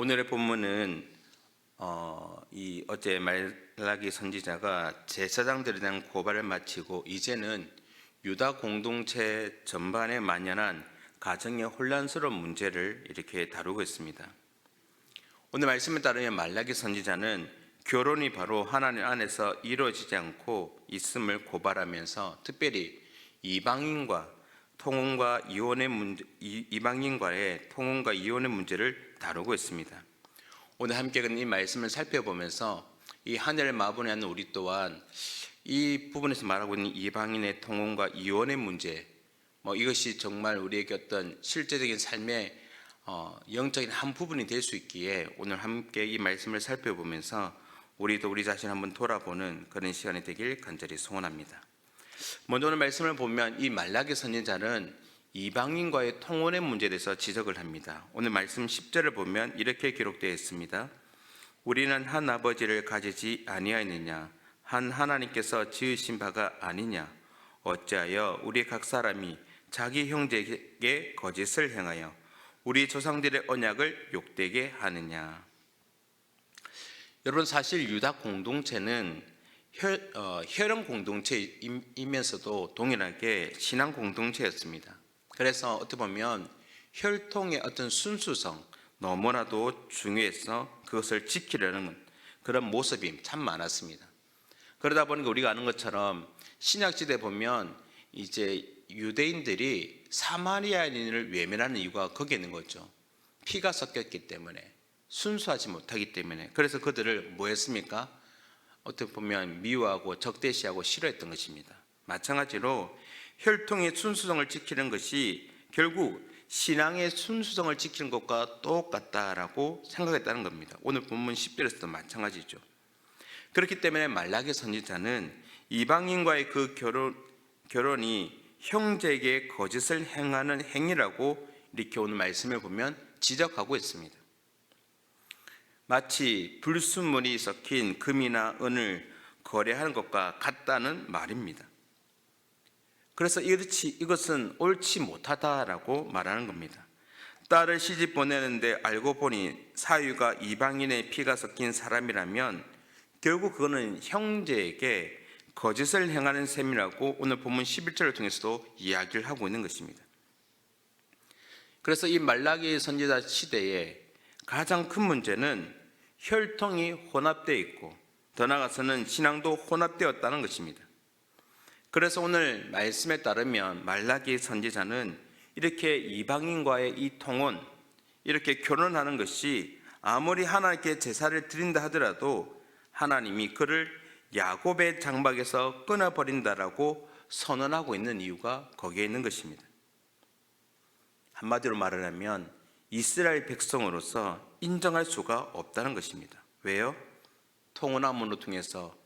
오늘의 본문은 이 어제 말라기 선지자가 제사장들에 대한 고발을 마치고 이제는 유다 공동체 전반에 만연한 가정의 혼란스러운 문제를 이렇게 다루고 있습니다. 오늘 말씀에 따르면 말라기 선지자는 결혼이 바로 하나님 안에서 이루어지지 않고 있음을 고발하면서 특별히 이방인과의 통혼과 이혼의 문제를 다루고 있습니다. 오늘 함께 이 말씀을 살펴보면서 이 하늘을 마분하는 우리 또한 이 부분에서 말하고 있는 이방인의 통혼과 이혼의 문제, 이것이 정말 우리에게 어떤 실제적인 삶의 영적인 한 부분이 될 수 있기에 오늘 함께 이 말씀을 살펴보면서 우리도 우리 자신 한번 돌아보는 그런 시간이 되길 간절히 소원합니다. 먼저 오늘 말씀을 보면 이 말라기 선지자는 이방인과의 통혼의 문제에 대해서 지적을 합니다. 오늘 말씀 10절을 보면 이렇게 기록되어 있습니다. 우리는 한 아버지를 가지지 아니하였느냐? 한 하나님께서 지으신 바가 아니냐? 어찌하여 우리 각 사람이 자기 형제에게 거짓을 행하여 우리 조상들의 언약을 욕되게 하느냐? 여러분, 사실 유다 공동체는 혈연 공동체이면서도 동일하게 신앙 공동체였습니다. 그래서 어떻게 보면 혈통의 어떤 순수성 너무나도 중요해서 그것을 지키려는 그런 모습이 참 많았습니다. 그러다 보니까 우리가 아는 것처럼 신약시대에 보면 이제 유대인들이 사마리아인을 외면하는 이유가 거기에 있는 거죠. 피가 섞였기 때문에, 순수하지 못하기 때문에. 그래서 그들을 뭐 했습니까? 어떻게 보면 미워하고 적대시하고 싫어했던 것입니다. 마찬가지로 혈통의 순수성을 지키는 것이 결국 신앙의 순수성을 지키는 것과 똑같다라고 생각했다는 겁니다. 오늘 본문 10절에서도 마찬가지죠. 그렇기 때문에 말라기 선지자는 이방인과의 그 결혼이 형제에게 거짓을 행하는 행위라고 이렇게 오늘 말씀에 보면 지적하고 있습니다. 마치 불순물이 섞인 금이나 은을 거래하는 것과 같다는 말입니다. 그래서 이것은 옳지 못하다라고 말하는 겁니다. 딸을 시집 보내는데 알고 보니 사위가 이방인의 피가 섞인 사람이라면 결국 그거는 형제에게 거짓을 행하는 셈이라고 오늘 본문 11절을 통해서도 이야기를 하고 있는 것입니다. 그래서 이 말라기 선지자 시대에 가장 큰 문제는 혈통이 혼합되어 있고 더 나아가서는 신앙도 혼합되었다는 것입니다. 그래서 오늘 말씀에 따르면 말라기 선지자는 이렇게 이방인과의 이 통혼, 이렇게 결혼하는 것이 아무리 하나님께 제사를 드린다 하더라도 하나님이 그를 야곱의 장막에서 끊어버린다라고 선언하고 있는 이유가 거기에 있는 것입니다. 한마디로 말을 하면 이스라엘 백성으로서 인정할 수가 없다는 것입니다. 왜요? 통혼함으로 통해서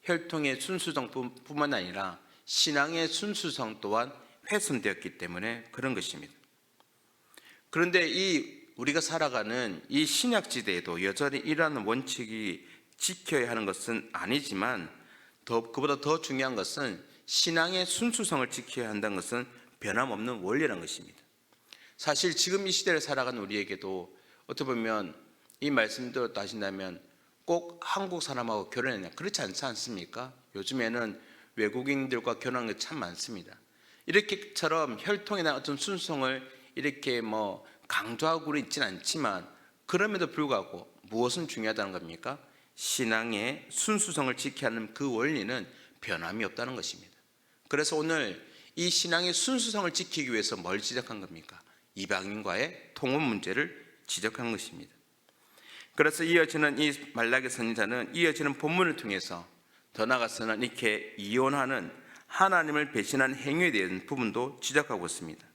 혈통의 순수성뿐만 아니라 신앙의 순수성 또한 훼손되었기 때문에 그런 것입니다. 그런데 우리가 살아가는 이 신약시대에도 여전히 이러한 원칙이 지켜야 하는 것은 아니지만 그보다 더 중요한 것은 신앙의 순수성을 지켜야 한다는 것은 변함없는 원리라는 것입니다. 사실 지금 이 시대를 살아가는 우리에게도 어떻게 보면 이 말씀대로 따진다면 꼭 한국 사람하고 결혼했냐, 그렇지 않지 않습니까? 요즘에는 외국인들과 결혼하는 게 참 많습니다. 이렇게처럼 혈통에 대한 어떤 순수성을 이렇게 강조하고 있지는 않지만 그럼에도 불구하고 무엇은 중요하다는 겁니까? 신앙의 순수성을 지켜야 하는 그 원리는 변함이 없다는 것입니다. 그래서 오늘 이 신앙의 순수성을 지키기 위해서 뭘 지적한 겁니까? 이방인과의 통혼 문제를 지적한 것입니다. 그래서 이어지는 이 말라기 선지자는 이어지는 본문을 통해서 더 나아가서는 이렇게 이혼하는 하나님을 배신한 행위에 대한 부분도 지적하고 있습니다.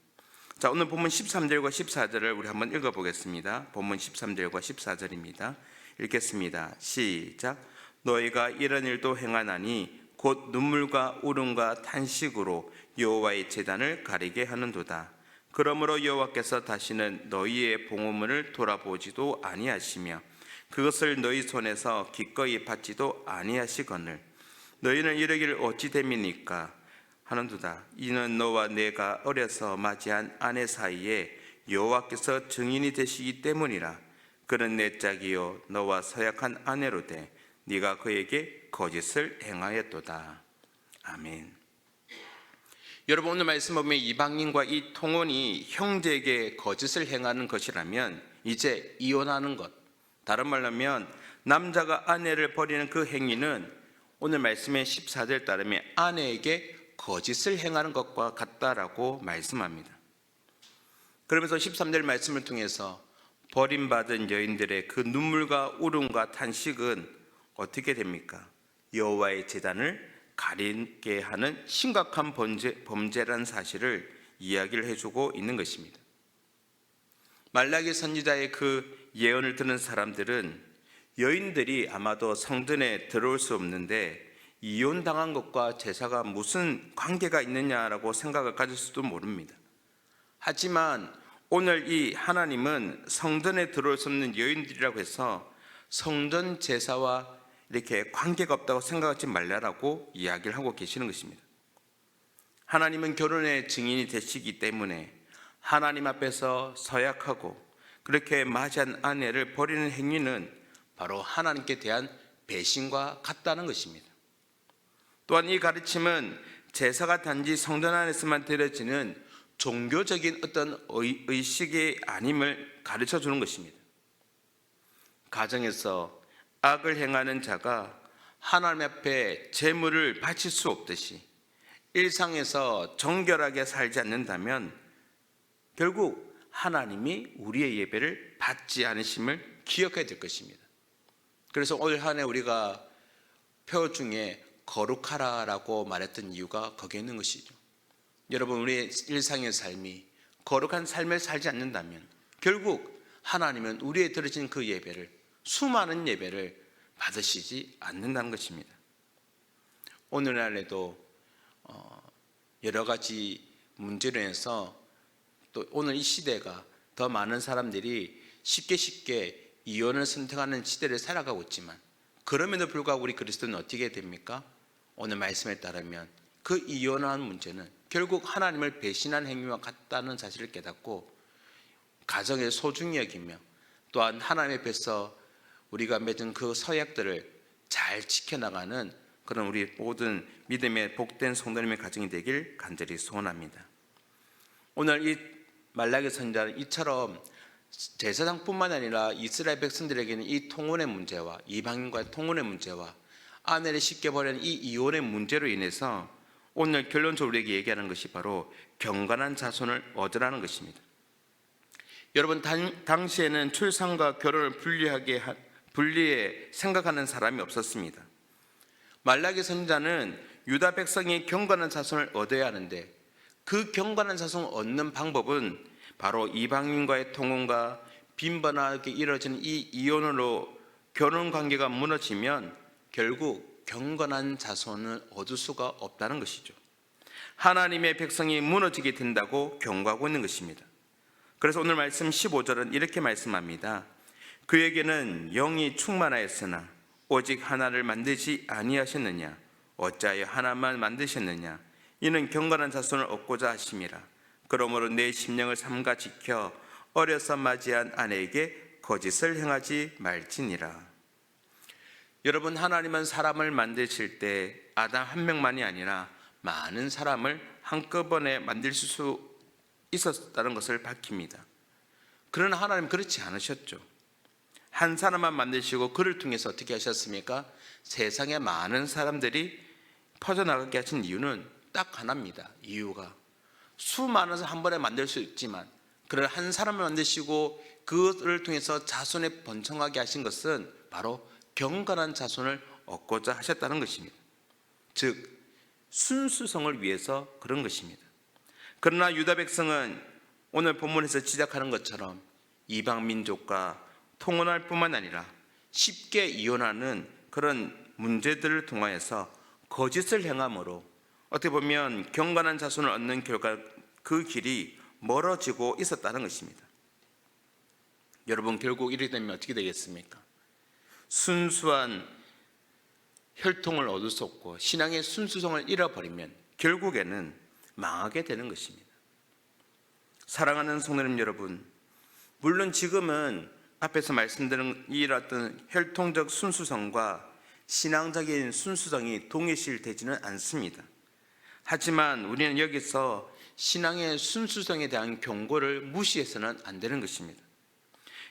자, 오늘 본문 13절과 14절을 우리 한번 읽어보겠습니다. 본문 13절과 14절입니다. 읽겠습니다. 시작. 너희가 이런 일도 행하나니 곧 눈물과 울음과 탄식으로 여호와의 제단을 가리게 하는도다. 그러므로 여호와께서 다시는 너희의 봉헌물을 돌아보지도 아니하시며 그것을 너희 손에서 기꺼이 받지도 아니하시거늘 너희는 이러기를 어찌 됨이니까 하는도다. 이는 너와 내가 어려서 맞이한 아내 사이에 여호와께서 증인이 되시기 때문이라. 그는 내 짝이요 너와 서약한 아내로 돼 네가 그에게 거짓을 행하였도다. 아멘. 여러분, 오늘 말씀 보면 이방인과 이 통혼이 형제에게 거짓을 행하는 것이라면 이제 이혼하는 것, 다른 말로 하면 남자가 아내를 버리는 그 행위는 오늘 말씀의 14절 따르면 아내에게 거짓을 행하는 것과 같다라고 말씀합니다. 그러면서 13절 말씀을 통해서 버림받은 여인들의 그 눈물과 울음과 탄식은 어떻게 됩니까? 여호와의 제단을 가리게 하는 심각한 범죄라는 사실을 이야기를 해주고 있는 것입니다. 말라기 선지자의 그 예언을 듣는 사람들은 여인들이 아마도 성전에 들어올 수 없는데 이혼당한 것과 제사가 무슨 관계가 있느냐라고 생각을 가질 수도 모릅니다. 하지만 오늘 이 하나님은 성전에 들어올 수 없는 여인들이라고 해서 성전 제사와 이렇게 관계가 없다고 생각하지 말라라고 이야기를 하고 계시는 것입니다. 하나님은 결혼의 증인이 되시기 때문에 하나님 앞에서 서약하고 그렇게 맞이한 아내를 버리는 행위는 바로 하나님께 대한 배신과 같다는 것입니다. 또한 이 가르침은 제사가 단지 성전 안에서만 드려지는 종교적인 어떤 의식이 아님을 가르쳐 주는 것입니다. 가정에서 악을 행하는 자가 하나님 앞에 제물을 바칠 수 없듯이 일상에서 정결하게 살지 않는다면 결국 하나님이 우리의 예배를 받지 않으심을 기억해야 될 것입니다. 그래서 올 한 해 우리가 표 중에 거룩하라라고 말했던 이유가 거기에 있는 것이죠. 여러분, 우리의 일상의 삶이 거룩한 삶을 살지 않는다면 결국 하나님은 우리의 드려진 그 예배를, 수많은 예배를 받으시지 않는다는 것입니다. 오늘날에도 여러 가지 문제로 인해서 또 오늘 이 시대가 더 많은 사람들이 쉽게 이혼을 선택하는 시대를 살아가고 있지만 그럼에도 불구하고 우리 그리스도는 어떻게 됩니까? 오늘 말씀에 따르면 그 이혼하는 문제는 결국 하나님을 배신한 행위와 같다는 사실을 깨닫고 가정을 소중히 여기며 또한 하나님 앞에서 우리가 맺은 그 서약들을 잘 지켜나가는 그런 우리 모든 믿음의 복된 성도님의 가정이 되길 간절히 소원합니다. 오늘 이 말라기 선지자는 이처럼 제사장뿐만 아니라 이스라엘 백성들에게는 이 통혼의 문제와 이방인과의 통혼의 문제와 아내를 쉽게 버리는 이 이혼의 문제로 인해서 오늘 결론적으로 우리에게 얘기하는 것이 바로 경건한 자손을 얻으라는 것입니다. 여러분, 당시에는 출산과 결혼을 분리해 생각하는 사람이 없었습니다. 말라기 선지자는 유다 백성이 경건한 자손을 얻어야 하는데 그 경건한 자손을 얻는 방법은 바로 이방인과의 통혼과 빈번하게 이루어지는 이 이혼으로 결혼 관계가 무너지면 결국 경건한 자손을 얻을 수가 없다는 것이죠. 하나님의 백성이 무너지게 된다고 경고하고 있는 것입니다. 그래서 오늘 말씀 15절은 이렇게 말씀합니다. 그에게는 영이 충만하였으나 오직 하나를 만드지 아니하셨느냐? 어찌하여 하나만 만드셨느냐? 이는 경건한 자손을 얻고자 하심이라. 그러므로 내 심령을 삼가 지켜 어려서 맞이한 아내에게 거짓을 행하지 말지니라. 여러분, 하나님은 사람을 만드실 때 아담 한 명만이 아니라 많은 사람을 한꺼번에 만드실 수 있었다는 것을 밝힙니다. 그러나 하나님 그렇지 않으셨죠. 한 사람만 만드시고 그를 통해서 어떻게 하셨습니까? 세상에 많은 사람들이 퍼져나가게 하신 이유는 딱 하나입니다. 이유가 수많은 사람 한 번에 만들 수 있지만 그를 한 사람을 만드시고 그를 통해서 자손에 번성하게 하신 것은 바로 경건한 자손을 얻고자 하셨다는 것입니다. 즉 순수성을 위해서 그런 것입니다. 그러나 유다 백성은 오늘 본문에서 지적하는 것처럼 이방 민족과 통혼할 뿐만 아니라 쉽게 이혼하는 그런 문제들을 통하여서 거짓을 행함으로 어떻게 보면 경건한 자손을 얻는 결과 그 길이 멀어지고 있었다는 것입니다. 여러분, 결국 이렇게 되면 어떻게 되겠습니까? 순수한 혈통을 얻을 수 없고 신앙의 순수성을 잃어버리면 결국에는 망하게 되는 것입니다. 사랑하는 성도님 여러분, 물론 지금은 앞에서 말씀드린 이 어떤 혈통적 순수성과 신앙적인 순수성이 동일시되지는 않습니다. 하지만 우리는 여기서 신앙의 순수성에 대한 경고를 무시해서는 안 되는 것입니다.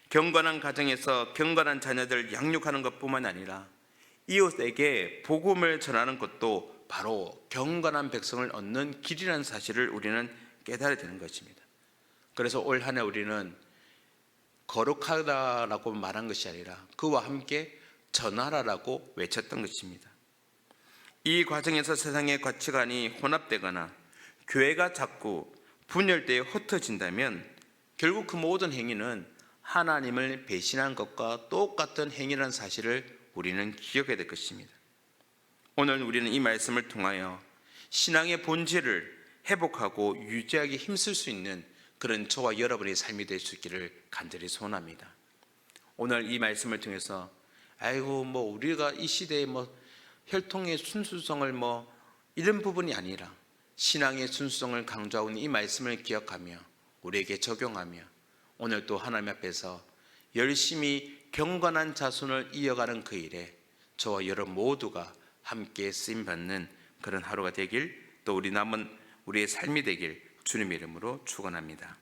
경건한 가정에서 경건한 자녀들을 양육하는 것뿐만 아니라 이웃에게 복음을 전하는 것도 바로 경건한 백성을 얻는 길이라는 사실을 우리는 깨달아야 되는 것입니다. 그래서 올 한 해 우리는 거룩하다라고 말한 것이 아니라 그와 함께 전하라라고 외쳤던 것입니다. 이 과정에서 세상의 가치관이 혼합되거나 교회가 자꾸 분열되어 흩어진다면 결국 그 모든 행위는 하나님을 배신한 것과 똑같은 행위라는 사실을 우리는 기억해야 될 것입니다. 오늘 우리는 이 말씀을 통하여 신앙의 본질을 회복하고 유지하기 힘쓸 수 있는 그런 저와 여러분의 삶이 될 수 있기를 간절히 소원합니다. 오늘 이 말씀을 통해서 우리가 이 시대에 혈통의 순수성을 이런 부분이 아니라 신앙의 순수성을 강조하고 있는 이 말씀을 기억하며 우리에게 적용하며 오늘 또 하나님 앞에서 열심히 경건한 자손을 이어가는 그 일에 저와 여러분 모두가 함께 쓰임받는 그런 하루가 되길, 또 우리 남은 우리의 삶이 되길 주님의 이름으로 축원합니다.